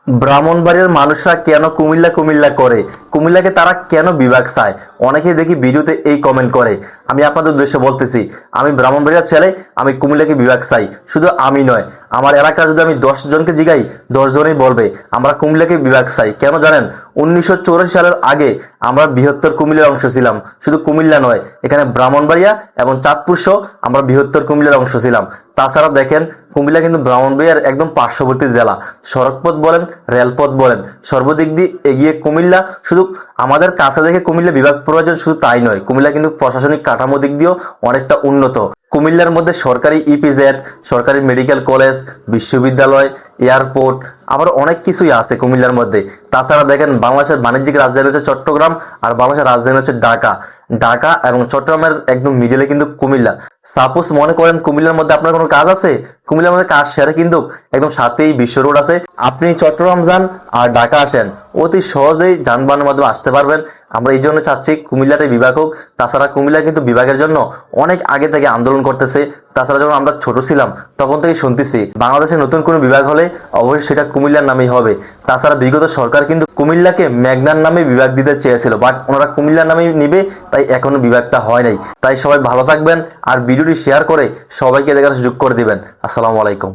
ব্রাহ্মণবাড়িয়ার মানুষরা কেন কুমিল্লা কুমিল্লা করে? কুমিল্লাকে তারা কেন বিভাগ চায়? অনেকেই দেখি ভিডিওতে এই কমেন্ট করে। আমি আপনাদের উদ্দেশ্যে বলতেছি, আমি ব্রাহ্মণবাড়িয়ার ছেলে, আমি কুমিল্লাকে বিভাগ চাই। শুধু আমি নয়, আমার এলাকার যদি আমি 10 জনকে জিগাই, 10 জনই বলবে আমরা কুমিল্লাকে বিভাগ চাই। কেন জানেন? 1984 সালের আগে আমরা বৃহত্তর কুমিল্লার অংশ ছিলাম। শুধু কুমিল্লা নয়, এখানে ব্রাহ্মণবাড়িয়া এবং চাঁদপুর সহ আমরা বৃহত্তর কুমিল্লার অংশ ছিলাম। তাছাড়া দেখেন, কুমিল্লা কিন্তু ব্রাহ্মণবাড়িয়ার একদম পার্শ্ববর্তী জেলা। সড়কপথ বলেন, রেলপথ বলেন, সর্বদিক দিয়ে এগিয়ে কুমিল্লা। শুধু আমাদের কাছে দেখে কুমিল্লা বিভাগ প্রয়োজন শুধু তাই নয়, কুমিল্লা কিন্তু প্রশাসনিক কাঠামো দিক দিয়েও অনেকটা উন্নত। কুমিল্লার মধ্যে সরকারি ইপিজেড, সরকারি মেডিকেল কলেজ, বিশ্ববিদ্যালয়, এয়ারপোর্ট, আবার অনেক কিছুই আছে কুমিল্লার মধ্যে। তাছাড়া দেখেন, বাংলাদেশের বাণিজ্যিক রাজধানী হচ্ছে চট্টগ্রাম, আর বাংলাদেশের রাজধানী হচ্ছে ঢাকা। ঢাকা এবং চট্টগ্রামের একদম মিডিলে কিন্তু কুমিল্লা। সাপোজ মনে করেন কুমিল্লার মধ্যে আপনার কোনো কাজ আছে, কুমিল্লার মধ্যে কাজ সেরে কিন্তু একদম সাথেই বিশ্ব রোড আছে। আপনি চট্টগ্রাম যান আর ঢাকা আসেন, অতি সহজেই যানবাহনের মাধ্যমে আসতে পারবেন। আমরা এই জন্য চাচ্ছি কুমিল্লাতে বিভাগ হোক। তাছাড়া কুমিল্লা কিন্তু বিভাগের জন্য অনেক আগে থেকে আন্দোলন করতেছে। তাছাড়া যখন আমরা ছোট ছিলাম তখন থেকে শুনতেছি বাংলাদেশে নতুন কোনো বিভাগ হলে অবশ্যই সেটা কুমিল্লার নামেই হবে। তাছাড়া বিগত সরকার কিন্তু কুমিল্লাকে মেঘনার নামে বিভাগ দিতে চেয়েছিল, বাট ওনারা কুমিল্লার নামেই নিবে, তাই এখনো বিভাগটা হয় নাই। তাই সবাই ভালো থাকবেন আর ভিডিওটি শেয়ার করে সবাইকে দেখার সুযোগ করে দিবেন। আসসালামু আলাইকুম।